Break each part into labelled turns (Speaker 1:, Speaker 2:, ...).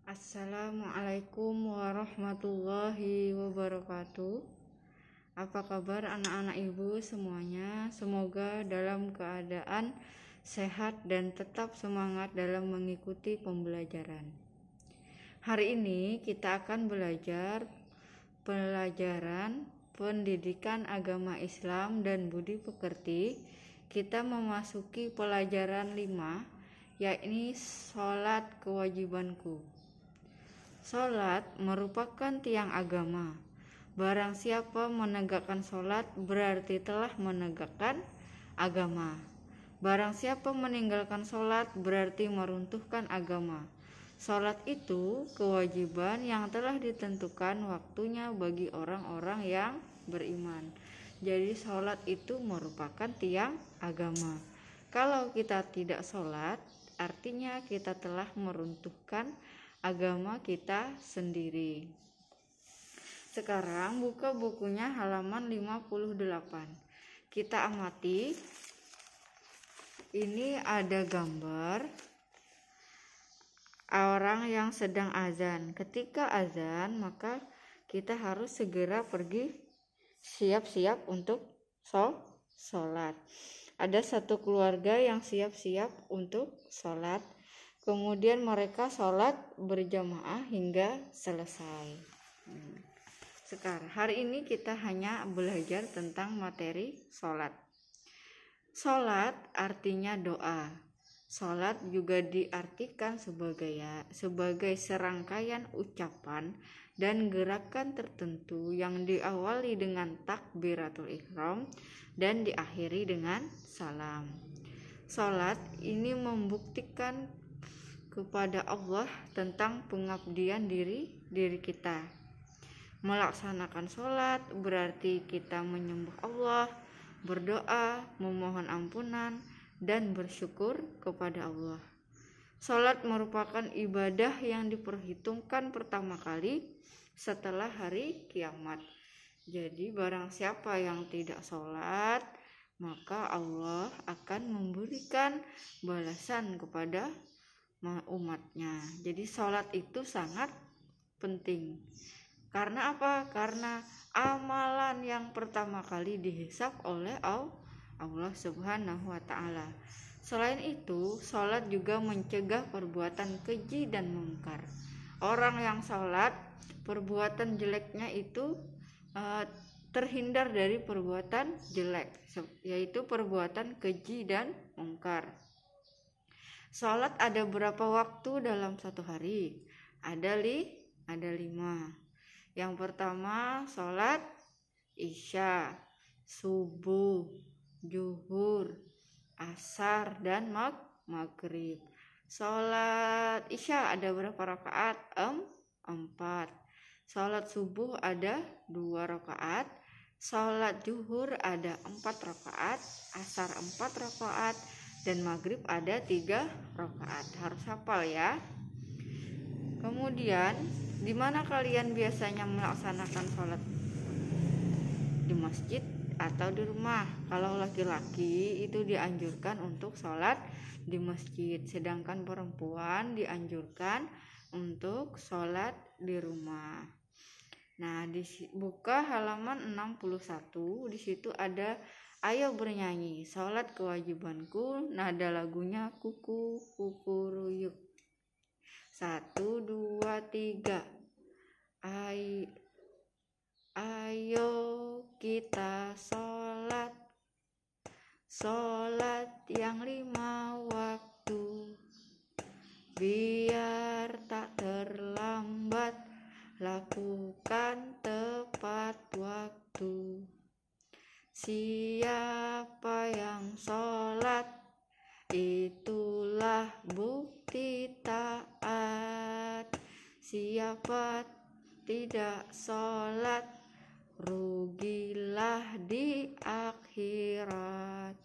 Speaker 1: Assalamualaikum warahmatullahi wabarakatuh. Apa kabar anak-anak ibu semuanya? Semoga dalam keadaan sehat dan tetap semangat dalam mengikuti pembelajaran. Hari ini kita akan belajar pelajaran pendidikan agama Islam dan budi pekerti. Kita memasuki pelajaran 5, yakni sholat kewajibanku. Sholat merupakan tiang agama. Barang siapa menegakkan sholat berarti telah menegakkan agama. Barang siapa meninggalkan sholat berarti meruntuhkan agama. Sholat itu kewajiban yang telah ditentukan waktunya bagi orang-orang yang beriman. Jadi sholat itu merupakan tiang agama. Kalau kita tidak sholat, artinya kita telah meruntuhkan agama kita sendiri. Sekarang buka bukunya halaman 58. Kita amati. Ini ada gambar orang yang sedang azan. Ketika azan, maka kita harus segera pergi siap-siap untuk sholat. Ada satu keluarga yang siap-siap untuk sholat. Kemudian mereka sholat berjamaah hingga selesai. Sekarang hari ini kita hanya belajar tentang materi sholat. Sholat artinya doa. Sholat juga diartikan sebagai serangkaian ucapan dan gerakan tertentu yang diawali dengan takbiratul ihram dan diakhiri dengan salam. Sholat ini membuktikan kepada Allah tentang pengabdian diri kita. Melaksanakan sholat berarti kita menyembah Allah, berdoa, memohon ampunan, dan bersyukur kepada Allah. Sholat merupakan ibadah yang diperhitungkan pertama kali setelah hari kiamat. Jadi barang siapa yang tidak sholat, maka Allah akan memberikan balasan kepada umatnya. Jadi sholat itu sangat penting. Karena apa? Karena amalan yang pertama kali dihisab oleh Allah Subhanahu wa ta'ala. Selain itu, sholat juga mencegah perbuatan keji dan mungkar. Orang yang sholat, perbuatan jeleknya itu terhindar dari perbuatan jelek, yaitu perbuatan keji dan mungkar. Sholat ada berapa waktu dalam satu hari? Ada 5. Yang pertama sholat isya, subuh, zuhur, asar, dan maghrib. Sholat isya ada berapa rakaat? 4. Sholat subuh ada 2 rakaat. Sholat zuhur ada 4 rakaat. Asar 4 rakaat. Dan maghrib ada 3 rakaat. Harus hafal ya. Kemudian, di mana kalian biasanya melaksanakan sholat? Di masjid atau di rumah? Kalau laki-laki itu dianjurkan untuk sholat di masjid, sedangkan perempuan dianjurkan untuk sholat di rumah. Nah, buka halaman 61. Di situ ada ayo bernyanyi, sholat kewajibanku. Nada lagunya kuku kuku ruyuk. 1, 2, 3. Ayo kita sholat yang 5 waktu, biar tak terlambat, lakukan tepat waktu. Siapa yang sholat, itulah bukti taat. Siapa tidak sholat, rugilah di akhirat.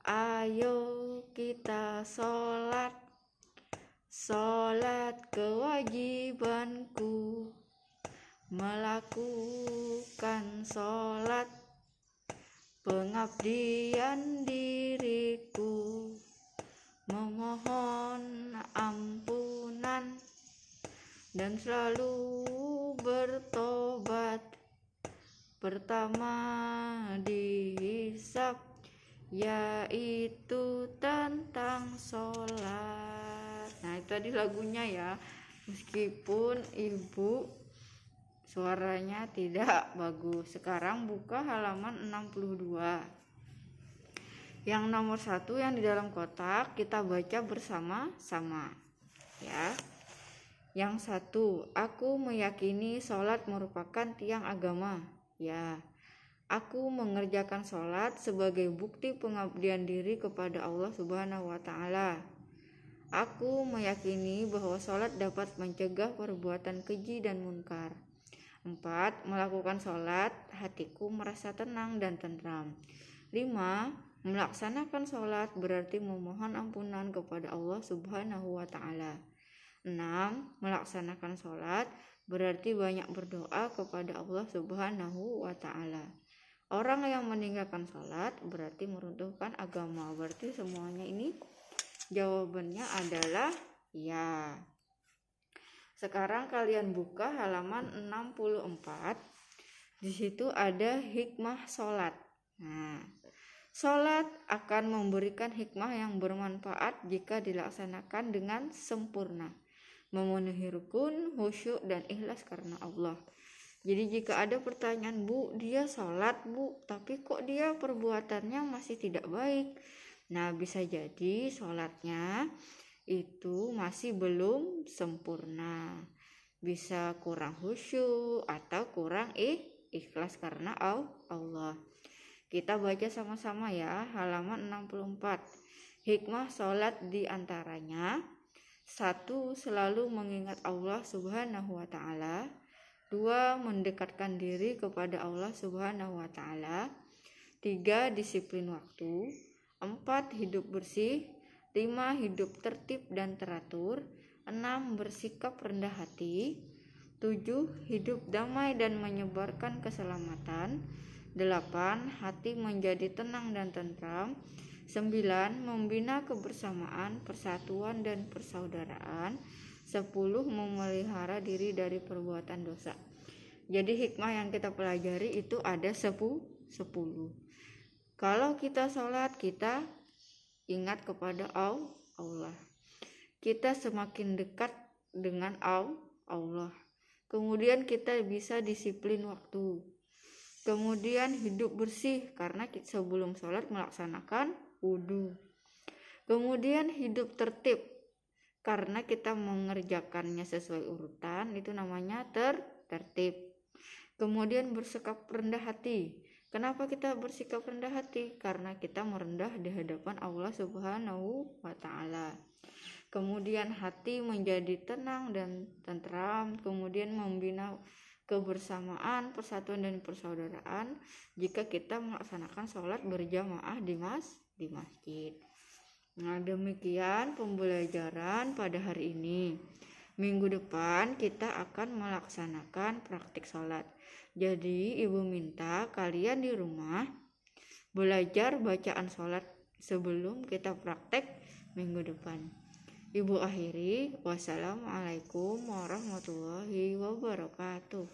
Speaker 1: Ayo kita sholat kewajibanku. Melakukan sholat pengabdian diriku, memohon ampunan dan selalu bertobat. Pertama dihisab, yaitu tentang sholat. Nah, itu tadi lagunya ya. Meskipun ibu suaranya tidak bagus. Sekarang buka halaman 62. Yang nomor 1 yang di dalam kotak kita baca bersama-sama ya. Yang 1, aku meyakini sholat merupakan tiang agama. Ya, aku mengerjakan sholat sebagai bukti pengabdian diri kepada Allah Subhanahu wa Ta'ala. Aku meyakini bahwa sholat dapat mencegah perbuatan keji dan munkar. 4, melakukan sholat, hatiku merasa tenang dan tentram. 5, melaksanakan sholat berarti memohon ampunan kepada Allah Subhanahu wa Ta'ala. 6, melaksanakan sholat berarti banyak berdoa kepada Allah Subhanahu wa Ta'ala. Orang yang meninggalkan sholat berarti meruntuhkan agama. Berarti semuanya ini jawabannya adalah ya. Sekarang kalian buka halaman 64. Di situ ada hikmah sholat. Nah, sholat akan memberikan hikmah yang bermanfaat jika dilaksanakan dengan sempurna, memenuhi rukun, khusyuk, dan ikhlas karena Allah. Jadi jika ada pertanyaan, Bu, dia sholat Bu, tapi kok dia perbuatannya masih tidak baik. Nah, bisa jadi sholatnya itu masih belum sempurna. Bisa kurang khusyuk atau kurang ikhlas karena Allah. Kita baca sama-sama ya, halaman 64. Hikmah sholat diantaranya: 1, selalu mengingat Allah Subhanahu wa Ta'ala. 2, mendekatkan diri kepada Allah Subhanahu wa Ta'ala. 3, disiplin waktu. 4, hidup bersih. 5, hidup tertib dan teratur. 6, bersikap rendah hati. 7, hidup damai dan menyebarkan keselamatan. 8, hati menjadi tenang dan tentram. 9, membina kebersamaan, persatuan dan persaudaraan. 10, memelihara diri dari perbuatan dosa. Jadi hikmah yang kita pelajari itu ada 10. Kalau kita sholat, kita ingat kepada Allah. Kita semakin dekat dengan Allah. Kemudian kita bisa disiplin waktu. Kemudian hidup bersih karena sebelum sholat melaksanakan wudhu. Kemudian hidup tertib karena kita mengerjakannya sesuai urutan, itu namanya tertib. Kemudian bersikap rendah hati. Kenapa kita bersikap rendah hati? Karena kita merendah di hadapan Allah Subhanahu wa Ta'ala. Kemudian hati menjadi tenang dan tentram. Kemudian membina kebersamaan, persatuan dan persaudaraan jika kita melaksanakan sholat berjamaah di masjid. Nah, demikian pembelajaran pada hari ini. Minggu depan kita akan melaksanakan praktik sholat. Jadi ibu minta kalian di rumah belajar bacaan sholat sebelum kita praktek minggu depan. Ibu akhiri, wassalamualaikum warahmatullahi wabarakatuh.